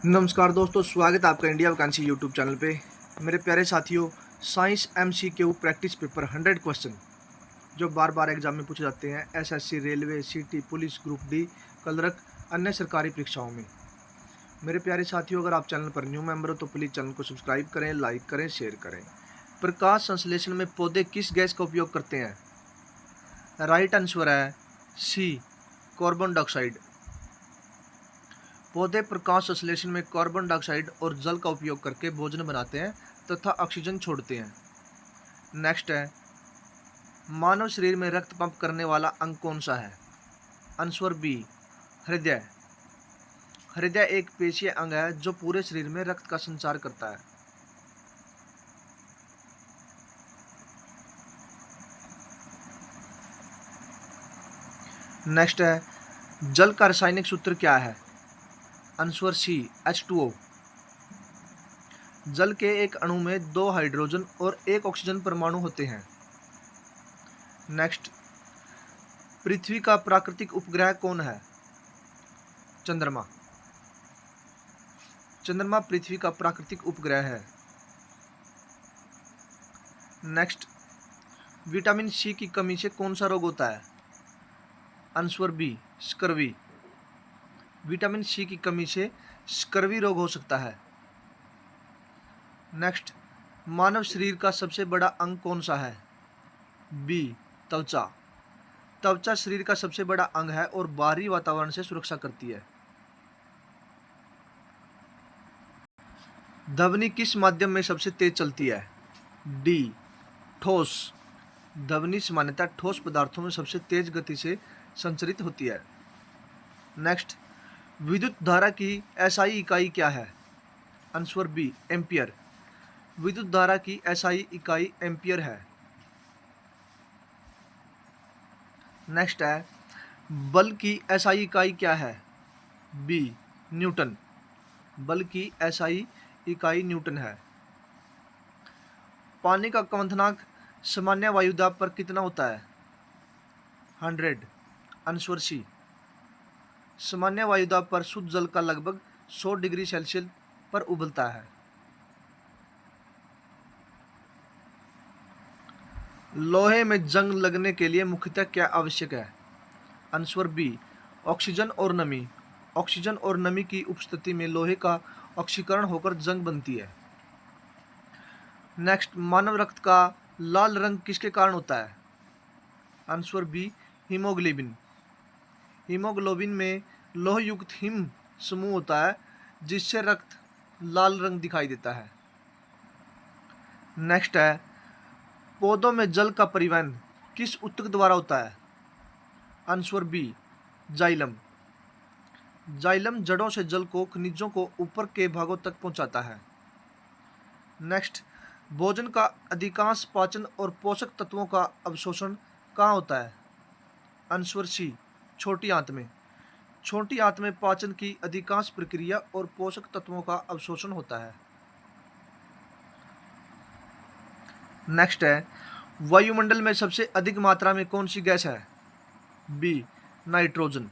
नमस्कार दोस्तों, स्वागत है आपका इंडिया वैकेंसी यूट्यूब चैनल पे। मेरे प्यारे साथियों, science MCQ practice paper 100 question जो बार बार एग्जाम में पूछे जाते हैं SSC, railway, city, police, group D, clerk, अन्य सरकारी परीक्षाओं में। मेरे प्यारे साथियों, अगर आप चैनल पर न्यू मेंबर हो तो प्लीज़ चैनल को सब्सक्राइब करें, लाइक करें, शेयर करें। प्रकाश संश्लेषण में पौधे किस गैस का उपयोग करते हैं? राइट आंसर है सी, कार्बन डाइऑक्साइड। पौधे प्रकाश संश्लेषण में कार्बन डाइऑक्साइड और जल का उपयोग करके भोजन बनाते हैं तथा ऑक्सीजन छोड़ते हैं। नेक्स्ट है, मानव शरीर में रक्त पंप करने वाला अंग कौन सा है? आंसर बी, हृदय। हृदय एक पेशीय अंग है जो पूरे शरीर में रक्त का संचार करता है। नेक्स्ट है, जल का रासायनिक सूत्र क्या है? Answer C, H2O। जल के एक अणु में 2 हाइड्रोजन और 1 ऑक्सीजन परमाणु होते हैं। नेक्स्ट, पृथ्वी का प्राकृतिक उपग्रह कौन है? चंद्रमा। चंद्रमा पृथ्वी का प्राकृतिक उपग्रह है। नेक्स्ट, विटामिन सी की कमी से कौन सा रोग होता है? Answer B, scurvy. Vitamin C की कमी से स्कर्वी रोग हो सकता है। नेक्स्ट, मानव शरीर का सबसे बड़ा अंग कौन सा है? बी, त्वचा। त्वचा शरीर का सबसे बड़ा अंग है और बाहरी वातावरण से सुरक्षा करती है। ध्वनि किस माध्यम में सबसे तेज चलती है? डी, ठोस। ध्वनि सामान्यतः ठोस पदार्थों में सबसे तेज गति से संचरित होती है। नेक्स्ट, विद्युत धारा की एसआई इकाई क्या है? Answer B, ampere. विद्युत धारा की एसआई इकाई एम्पियर है। नेक्स्ट है, बल की एसआई इकाई क्या है? B, newton. बल की एसआई इकाई न्यूटन है। पानी का क्वथनांक सामान्य वायुदाब पर कितना होता है? 100। आंसर सी, सामान्य वायुदाब पर शुद्ध जल का लगभग 100 डिग्री सेल्सियस पर उबलता है। लोहे में जंग लगने के लिए मुख्यतः क्या आवश्यक है? आंसर बी, ऑक्सीजन और नमी। ऑक्सीजन और नमी की उपस्थिति में लोहे का ऑक्सीकरण होकर जंग बनती है। नेक्स्ट, मानव रक्त का लाल रंग किसके कारण होता है? Answer B, haemoglobin. हीमोग्लोबिन में लोह युक्त हिम समूह होता है जिससे रक्त लाल रंग दिखाई देता है। नेक्स्ट है, पौधों में जल का परिवहन किस ऊतक द्वारा होता है? Answer B, xylem. जाइलम जड़ों से जल को खनिजों को ऊपर के भागों तक पहुंचाता है। नेक्स्ट, भोजन का अधिकांश पाचन और पोषक तत्वों का अवशोषण कहाँ होता है? आंसर सी, छोटी आंत में। छोटी आंत में पाचन की अधिकांश प्रक्रिया और पोषक तत्वों का अवशोषण होता है। नेक्स्ट है, वायुमंडल में सबसे अधिक मात्रा में कौन सी गैस है? B, nitrogen.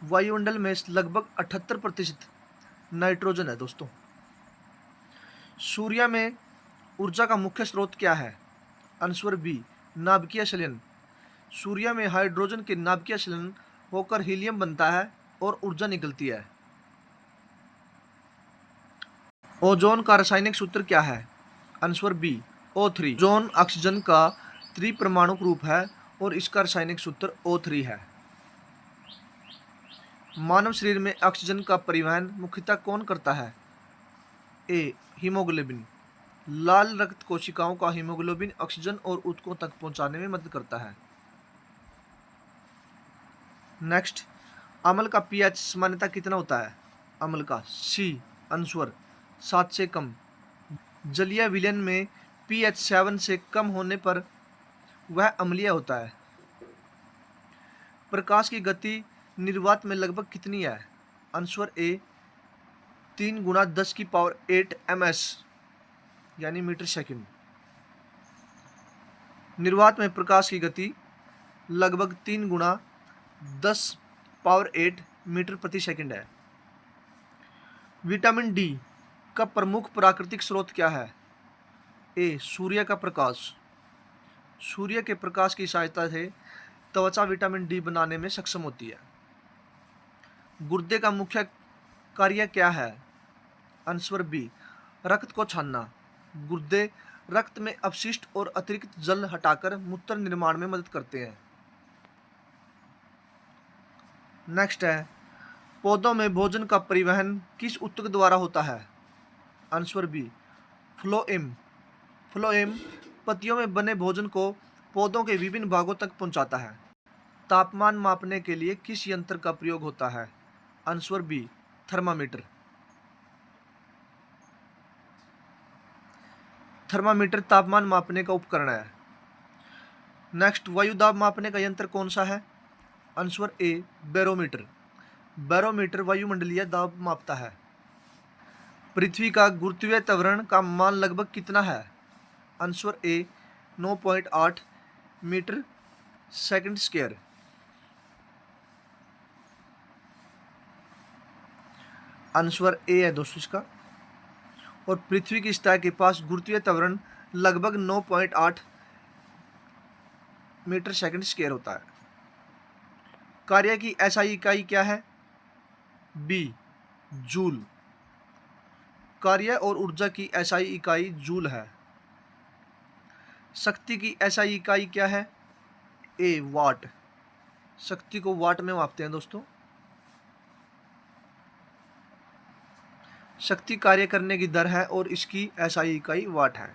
वायुमंडल में लगभग 78% नाइट्रोजन है दोस्तों। सूर्य में ऊर्जा का मुख्य स्रोत क्या है? आंसर बी, नाभिकीय संलयन। सूर्य में हाइड्रोजन के नाभिकीय संलयन होकर हीलियम बनता है और ऊर्जा निकलती है। ओजोन का रासायनिक सूत्र क्या है? Answer B, O3। Ozone oxygen का त्रिपरमाणुक रूप है और इसका रासायनिक सूत्र O3 है। मानव शरीर में ऑक्सीजन का परिवहन मुख्यतः कौन करता है? ए, हीमोग्लोबिन। लाल रक्त कोशिकाओं का हीमोग्लोबिन ऑक्सीजन और ऊतकों तक पहुंचाने में मदद करता है। नेक्स्ट, अम्ल का पीएच सामान्यतः कितना होता है? अम्ल का सी, आंसर 7 से कम। जलीय विलयन में पीएच 7 से कम होने पर वह अम्लीय होता है। प्रकाश की गति निर्वात में लगभग कितनी है? आंसर ए, 3 गुना 10 की पावर 8 ms यानी मीटर सेकंड। निर्वात में प्रकाश की गति लगभग 3 गुना 10 पावर 8 मीटर प्रति सेकंड है। विटामिन डी का प्रमुख प्राकृतिक स्रोत क्या है? ए सूर्य का प्रकाश। सूर्य के प्रकाश की सहायता से त्वचा विटामिन डी बनाने में सक्षम होती है। गुर्दे का मुख्य कार्य क्या है? आंसर बी रक्त को छानना। गुर्दे रक्त में अपशिष्ट और अतिरिक्त जल हटाकर मूत्र निर्माण में मदद करते हैं। नेक्स्ट है, पौधों में भोजन का परिवहन किस ऊतक द्वारा होता है? Answer B phloem. फ्लोएम पत्तियों में बने भोजन को पौधों के विभिन्न भागों तक पहुंचाता है। तापमान मापने के लिए किस यंत्र का प्रयोग होता है? Answer B thermometer. थर्मामीटर तापमान मापने का उपकरण है। नेक्स्ट, वायु दाब मापने का यंत्र कौन सा है? आंसर ए बैरोमीटर। बैरोमीटर वायुमंडलीय दाब मापता है। पृथ्वी का गुरुत्वीय त्वरण का मान लगभग कितना है? Answer A 9.8 metre second square. Answer A है दोस्तों इसका। और पृथ्वी की सतह के पास गुरुत्वीय त्वरण लगभग 9.8 मीटर सेकंड स्क्वायर होता है। कार्य की एसआई इकाई क्या है? B joule. कार्य और ऊर्जा की एसआई इकाई जूल है। शक्ति की एसआई इकाई क्या है? ए वाट। शक्ति को वाट में मापते हैं दोस्तों। शक्ति कार्य करने की दर है और इसकी एसआई इकाई वाट है।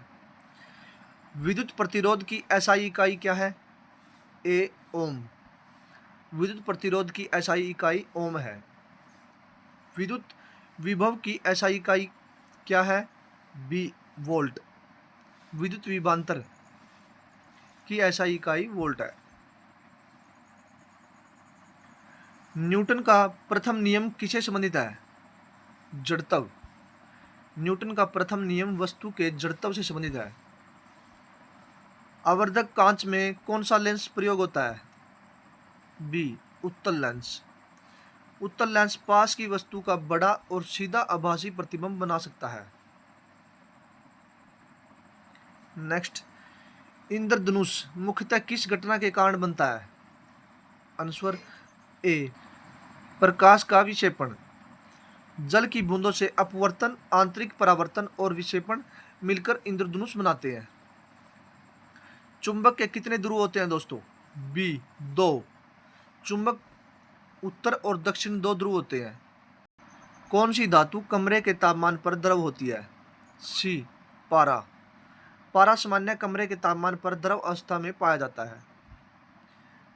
विद्युत प्रतिरोध की एसआई इकाई क्या है? ए ओम। विद्युत प्रतिरोध की एसआई इकाई ओम है। विद्युत विभव की एसआई इकाई क्या है? B volt. विद्युत विभवांतर की एसआई इकाई वोल्ट है। न्यूटन का प्रथम नियम किससे संबंधित है? जड़त्व। न्यूटन का प्रथम नियम वस्तु के जड़त्व से संबंधित है। आवर्धक कांच में कौन सा लेंस प्रयोग होता है? बी उत्तल लेंस। उत्तल लेंस पास की वस्तु का बड़ा और सीधा आभासी प्रतिबिंब बना सकता है। नेक्स्ट, इंद्रधनुष मुख्यतः किस घटना के कारण बनता है? आंसर ए प्रकाश का विक्षेपण। जल की बूंदों से अपवर्तन, आंतरिक परावर्तन और विक्षेपण मिलकर इंद्रधनुष बनाते हैं। चुंबक के कितने ध्रुव होते हैं दोस्तों? बी 2। चुंबक उत्तर और दक्षिण 2 ध्रुव होते हैं। कौन सी धातु कमरे के तापमान पर द्रव होती है? सी पारा। पारा सामान्य कमरे के तापमान पर द्रव अवस्था में पाया जाता है।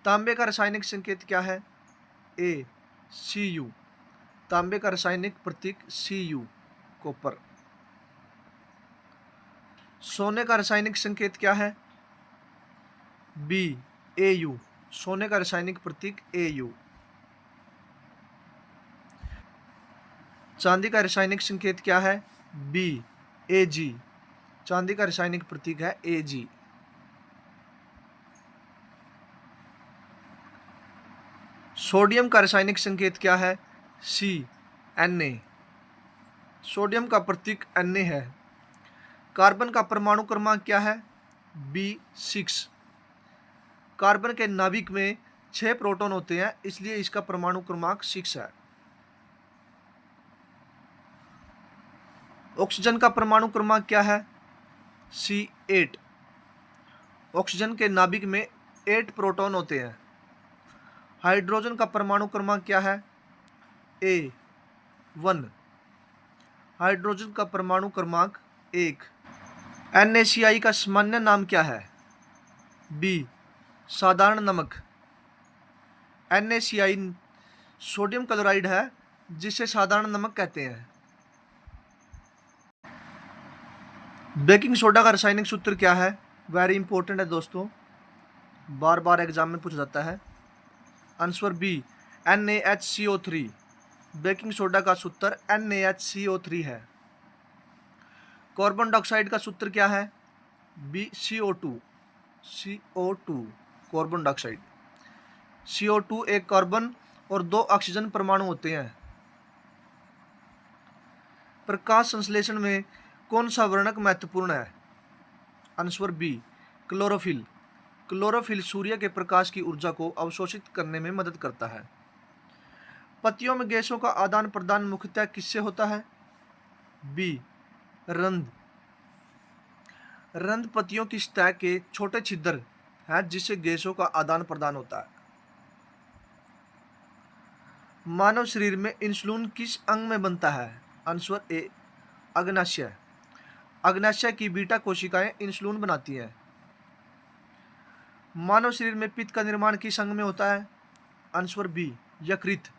तांबे का रासायनिक संकेत क्या है? ए Cu। तांबे का रासायनिक प्रतीक Cu कॉपर। सोने का रासायनिक संकेत क्या है? B Au। सोने का रासायनिक प्रतीक Au। चांदी का रासायनिक संकेत क्या है? B Ag। चांदी का रासायनिक प्रतीक है Ag। सोडियम का रासायनिक संकेत क्या है? Na। सोडियम का प्रतीक Na है। कार्बन का परमाणु क्रमांक क्या है? B6। कार्बन के नाभिक में 6 प्रोटॉन होते हैं, इसलिए इसका परमाणु क्रमांक 6 है। ऑक्सीजन का परमाणु क्रमांक क्या है? C8। ऑक्सीजन के नाभिक में 8 प्रोटॉन होते हैं। हाइड्रोजन का परमाणु क्रमांक क्या है? A1। हाइड्रोजन का परमाणु क्रमांक 1। NaCl का सामान्य नाम क्या है? बी साधारण नमक। NaCl सोडियम क्लोराइड है, जिसे साधारण नमक कहते हैं। बेकिंग सोडा का रासायनिक सूत्र क्या है? वेरी इंपॉर्टेंट है दोस्तों, बार बार एग्जाम में पूछा जाता है। Answer B NaHCO3। Baking soda का सूत्र NaHCO3 है। कार्बन डाइऑक्साइड का सूत्र क्या है? B CO2। Carbon dioxide. CO2 एक कार्बन और 2 ऑक्सीजन परमाणु होते हैं। प्रकाश संश्लेषण में कौन सा वर्णक महत्वपूर्ण है? Answer B chlorophyll. क्लोरोफिल सूर्य के प्रकाश की ऊर्जा को अवशोषित करने में मदद करता है। पत्तियों में गैसों का आदान प्रदान मुख्यतः किससे होता है? बी रंध्र। रंध्र पत्तियों की सतह के छोटे छिद्र हैं जिससे गैसों का आदान प्रदान होता है। मानव शरीर में इंसुलिन किस अंग में बनता है? आंसर ए अग्नाशय। अग्नाशय की बीटा कोशिकाएं इंसुलिन बनाती हैं। मानव शरीर में पित्त का निर्माण किस अंग में होता है? आंसर बी यकृत।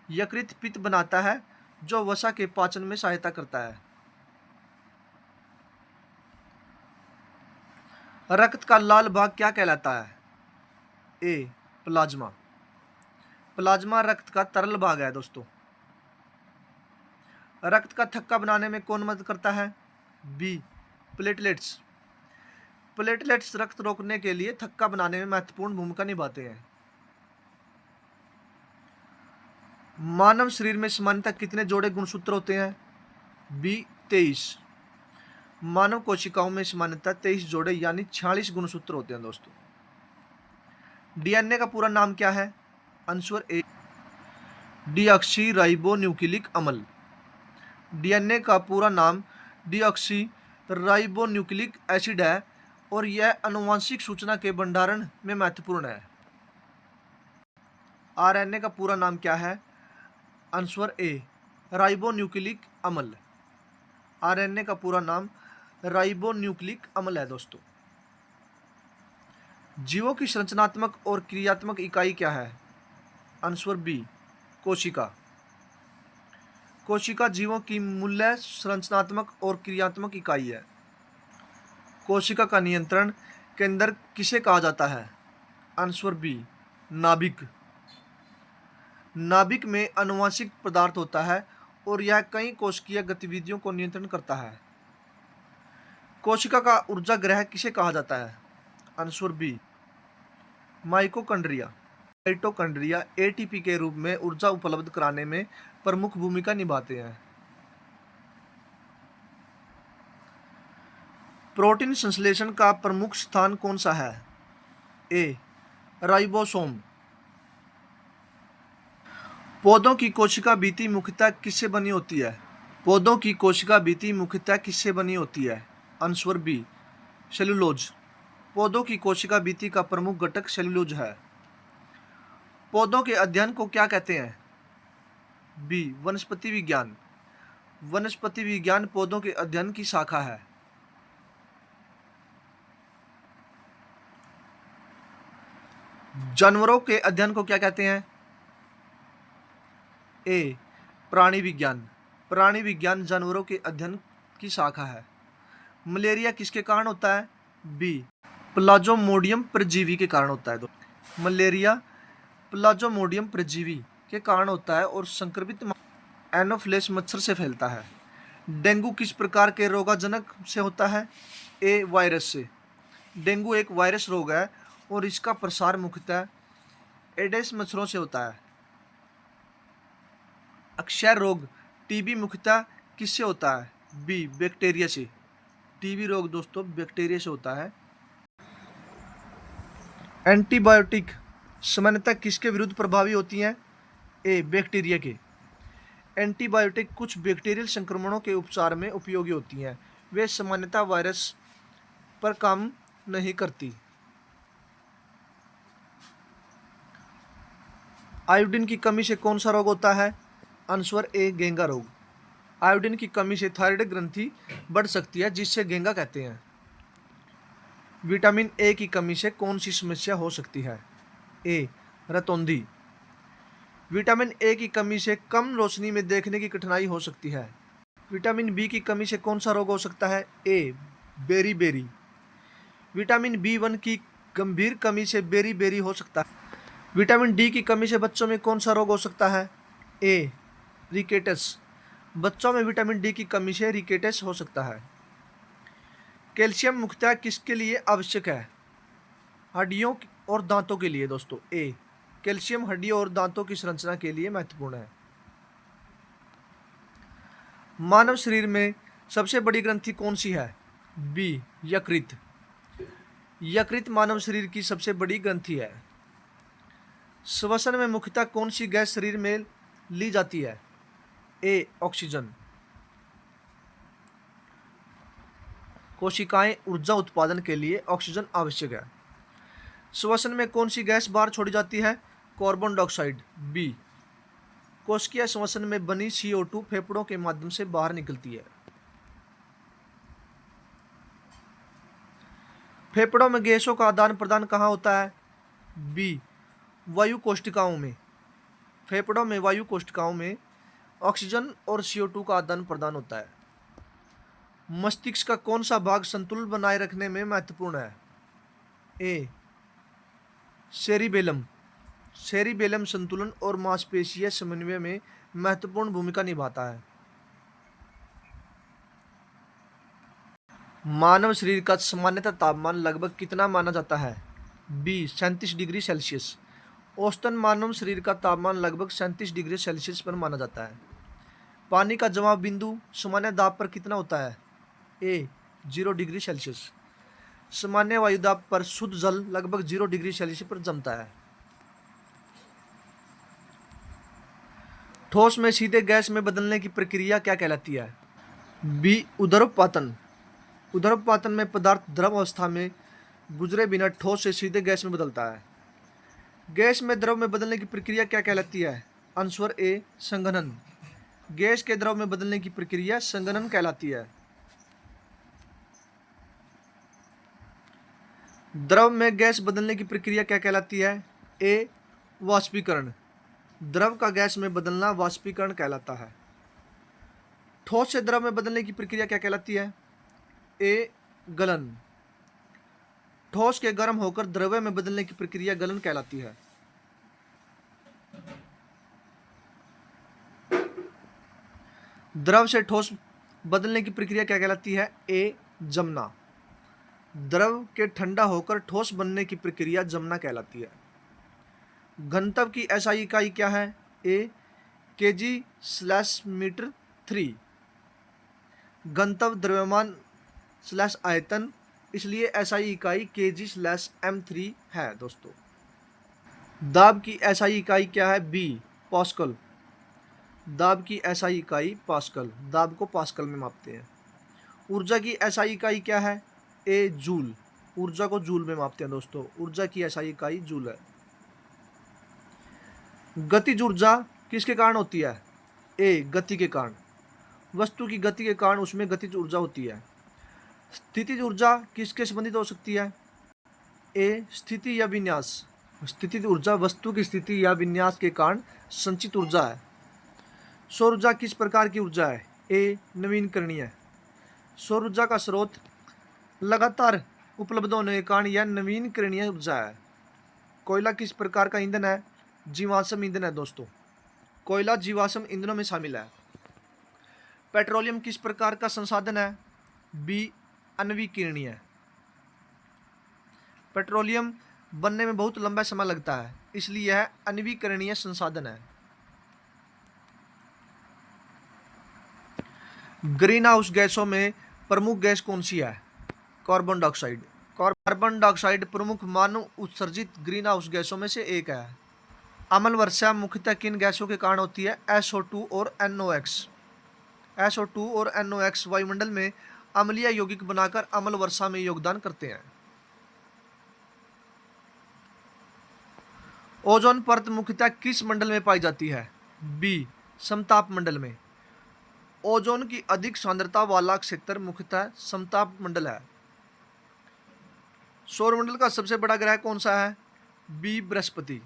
यकृत पित्त बनाता है जो वसा के पाचन में सहायता करता है। रक्त का लाल भाग क्या कहलाता है? ए प्लाज्मा। प्लाज्मा रक्त का तरल भाग है दोस्तों। रक्त का थक्का बनाने में कौन मदद करता है? B platelets. प्लेटलेट्स रक्त रोकने के लिए थक्का बनाने में महत्वपूर्ण भूमिका निभाते हैं। मानव शरीर में सामान्यतः कितने जोड़े गुणसूत्र होते हैं? बी 23। मानव कोशिकाओं में सामान्यतः 23 जोड़े यानी 46 गुणसूत्र होते हैं दोस्तों। डीएनए का पूरा नाम क्या है? आंसर ए डीऑक्सी राइबो न्यूक्लिक अम्ल। डीएनए का पूरा नाम डीऑक्सी राइबो न्यूक्लिक एसिड है और यह आनुवंशिक सूचना के भंडारण में महत्वपूर्ण है। आरएनए का पूरा नाम क्या है? आंसर ए राइबो न्यूक्लिक अम्ल। आरएनए का पूरा नाम राइबो न्यूक्लिक अम्ल है दोस्तों। जीवों की संरचनात्मक और क्रियात्मक इकाई क्या है? आंसर बी कोशिका। कोशिका जीवों की मूल्य संरचनात्मक और क्रियात्मक इकाई है। कोशिका का नियंत्रण केंद्र किसे कहा जाता है? आंसर बी नाभिक। नाभिक में आनुवंशिक पदार्थ होता है और यह कई कोशिकीय गतिविधियों को नियंत्रण करता है। कोशिका का ऊर्जा ग्रह किसे कहा जाता है? Answer B mitochondria. Mitochondria ATP के रूप में ऊर्जा उपलब्ध कराने में प्रमुख भूमिका निभाते हैं। प्रोटीन संश्लेषण का प्रमुख स्थान कौन सा है? ए राइबोसोम। पौधों की कोशिका भित्ति मुख्यतः किससे बनी होती है? पौधों की कोशिका भित्ति मुख्यतः किससे बनी होती है? Answer B cellulose. पौधों की कोशिका भित्ति का प्रमुख घटक सेलुलोज है। पौधों के अध्ययन को क्या कहते हैं? बी वनस्पति विज्ञान। वनस्पति विज्ञान पौधों के अध्ययन की शाखा है। जानवरों के अध्ययन को क्या कहते हैं? ए प्राणी विज्ञान। प्राणी विज्ञान जानवरों के अध्ययन की शाखा है। मलेरिया किसके कारण होता है? बी प्लाज्मोडियम परजीवी के कारण होता है। मलेरिया प्लाज्मोडियम परजीवी के कारण होता है और संक्रमित एनोफिलस मच्छर से फैलता है। डेंगू किस प्रकार के रोगाजनक से होता है? ए वायरस से। डेंगू एक वायरस रोग है और इसका प्रसार मुख्यतः एडेस मच्छरों से होता है। अक्षय रोग टीबी मुख्यतः किससे होता है? बी बैक्टीरिया से। टीबी रोग दोस्तों बैक्टीरिया से होता है। एंटीबायोटिक सामान्यतः किसके विरुद्ध प्रभावी होती हैं? ए बैक्टीरिया के। एंटीबायोटिक कुछ बैक्टीरियल संक्रमणों के उपचार में उपयोगी होती हैं। वे सामान्यतः वायरस पर काम नहीं करती। आयोडीन की कमी से कौन सा रोग होता है? आंसर ए घेंगा रोग। आयोडीन की कमी से थायराइड ग्रंथि बढ़ सकती है जिससे घेंगा कहते हैं। विटामिन ए की कमी से कौन सी समस्या हो सकती है? ए रतौंधी। विटामिन ए की कमी से कम रोशनी में देखने की कठिनाई हो सकती है। विटामिन बी की कमी से कौन सा रोग हो सकता है? ए बेरी। विटामिन B1 की गंभीर कमी से बेरी हो सकता है। विटामिन डी की कमी से बच्चों में कौन सा रोग हो सकता है? ए रिकेटस। बच्चों में विटामिन डी की कमी से रिकेटस हो सकता है। कैल्शियम मुख्यतः किसके लिए आवश्यक है? हड्डियों और दांतों के लिए दोस्तों। ए कैल्शियम हड्डियों और दांतों की संरचना के लिए महत्वपूर्ण है। मानव शरीर में सबसे बड़ी ग्रंथि कौन सी है? बी यकृत। यकृत मानव शरीर की सबसे बड़ी ग्रंथि है। श्वसन में मुख्यतः कौन सी गैस शरीर में ली जाती है? A oxygen. कोशिकाएं ऊर्जा उत्पादन के लिए ऑक्सीजन आवश्यक है। श्वसन में कौन सी गैस बाहर छोड़ी जाती है? Carbon dioxide. बी। कोशिकीय श्वसन में बनी CO2 फेफड़ों के माध्यम से बाहर निकलती है। फेफड़ों में गैसों का आदान प्रदान कहाँ होता है? बी वायु कोशिकाओं में। फेफड़ों में वायु कोशिकाओं में ऑक्सीजन और CO2 का आदान प्रदान होता है। मस्तिष्क का कौन सा भाग संतुलन बनाए रखने में महत्वपूर्ण है? ए सेरिबेलम। सेरिबेलम संतुलन और मांसपेशीय समन्वय में महत्वपूर्ण भूमिका निभाता है। मानव शरीर का सामान्यतः तापमान लगभग कितना माना जाता है? B 37 degree Celsius. औसतन मानव शरीर का तापमान लगभग 37 डिग्री सेल्सियस पर माना जाता है। पानी का जमाव बिंदु सामान्य दाब पर कितना होता है? ए 0 डिग्री सेल्सियस। सामान्य वायु दाब पर शुद्ध जल लगभग 0 डिग्री सेल्सियस पर जमता है। ठोस में सीधे गैस में बदलने की प्रक्रिया क्या कहलाती है? बी उदरपातन। उदरपातन में पदार्थ द्रव अवस्था में गुजरे बिना ठोस से सीधे गैस में बदलता है। गैस में द्रव में बदलने की प्रक्रिया क्या कहलाती है? आंसर ए संघनन। गैस के द्रव में बदलने की प्रक्रिया संघनन कहलाती है। द्रव में गैस बदलने की प्रक्रिया क्या कहलाती है? ए वाष्पीकरण। द्रव का गैस में बदलना वाष्पीकरण कहलाता है। ठोस से द्रव में बदलने की प्रक्रिया क्या कहलाती है? ए गलन। ठोस के गर्म होकर द्रव्य में बदलने की प्रक्रिया गलन कहलाती है। द्रव से ठोस बदलने की प्रक्रिया क्या कहलाती है? ए जमना। द्रव के ठंडा होकर ठोस बनने की प्रक्रिया जमना कहलाती है। घनत्व की SI इकाई क्या है? ए kg/m3। घनत्व द्रव्यमान / आयतन, इसलिए SI इकाई kg/m3 है दोस्तों। दाब की SI इकाई क्या है? B pascal. दाब की SI इकाई पास्कल। दाब को पास्कल में मापते हैं। ऊर्जा की SI इकाई क्या है? ए जूल। ऊर्जा को जूल में मापते हैं दोस्तों। ऊर्जा की SI इकाई जूल है। गतिज ऊर्जा किसके कारण होती है? ए गति के कारण। वस्तु की गति के कारण उसमें गतिज ऊर्जा होती है। स्थितिज ऊर्जा किसके संबंधित हो सकती है? ए स्थिति या विन्यास। स्थितिज ऊर्जा वस्तु की स्थिति या विन्यास के कारण संचित ऊर्जा है। सौर ऊर्जा किस प्रकार की ऊर्जा है? ए नवीनकरणीय। सौर ऊर्जा का स्रोत लगातार उपलब्ध होने के कारण यह नवीनकरणीय ऊर्जा है। कोयला किस प्रकार का ईंधन है? जीवाश्म ईंधन है दोस्तों। कोयला जीवाश्म ईंधनों में शामिल है। पेट्रोलियम किस प्रकार का संसाधन है? बी अनवीकरणीय। पेट्रोलियम बनने में बहुत लंबा समय लगता है, इसलिए यह अनवीकरणीय संसाधन है। ग्रीन हाउस गैसों में प्रमुख गैस कौन सी है? Carbon dioxide. कार्बन डाइऑक्साइड प्रमुख मानव उत्सर्जित ग्रीन हाउस गैसों में से एक है। अम्ल वर्षा मुख्यतः किन गैसों के कारण होती है? SO2 और NOx। SO2 और NOx वायुमंडल में अम्लीय यौगिक बनाकर अम्ल वर्षा में योगदान करते हैं। ओजोन परत मुख्यतः किस मंडल में पाई जाती है? बी समताप मंडल में। ओजोन की अधिक सांद्रता वाला क्षेत्र मुख्यतः समताप मंडल है। सौरमंडल का सबसे बड़ा ग्रह कौन सा है? बी बृहस्पति।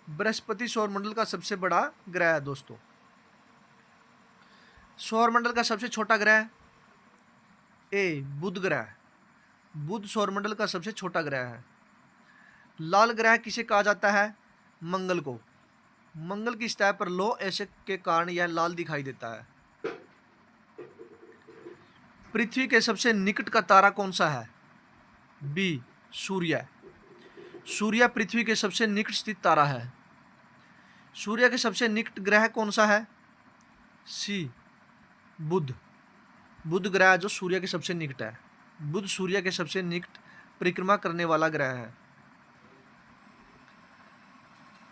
बृहस्पति सौरमंडल का सबसे बड़ा ग्रह है दोस्तों। सौरमंडल का सबसे छोटा ग्रह? ए बुध ग्रह। बुध सौरमंडल का सबसे छोटा ग्रह है। लाल ग्रह किसे कहा जाता है? मंगल को। मंगल की सतह पर लौह एसिड के कारण यह लाल दिखाई देता है। पृथ्वी के सबसे निकट का तारा कौन सा है? बी सूर्य। सूर्य पृथ्वी के सबसे निकट स्थित तारा है। सूर्य के सबसे निकट ग्रह कौन सा है? सी बुध। बुध ग्रह जो सूर्य के सबसे निकट है। बुध सूर्य के सबसे निकट परिक्रमा करने वाला ग्रह है।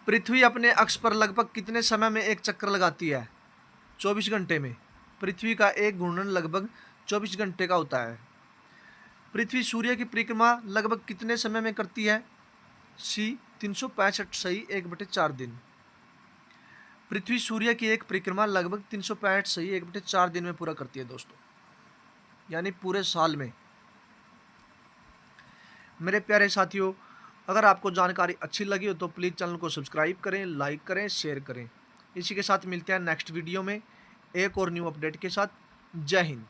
पृथ्वी अपने अक्ष पर लगभग कितने समय में एक चक्कर लगाती है? 24 घंटे में। पृथ्वी का एक घूर्णन लगभग 24 घंटे का होता है। पृथ्वी सूर्य की परिक्रमा लगभग कितने समय में करती है? सी 365 सही 1/4 दिन। पृथ्वी सूर्य की एक परिक्रमा लगभग 365 सही 1/4 दिन में पूरा करती है दोस्तों, यानी पूरे साल में। मेरे प्यारे साथियों, अगर आपको जानकारी अच्छी लगी हो तो प्लीज़ चैनल को सब्सक्राइब करें, लाइक करें, शेयर करें। इसी के साथ मिलते हैं नेक्स्ट वीडियो में एक और न्यू अपडेट के साथ। जय हिंद।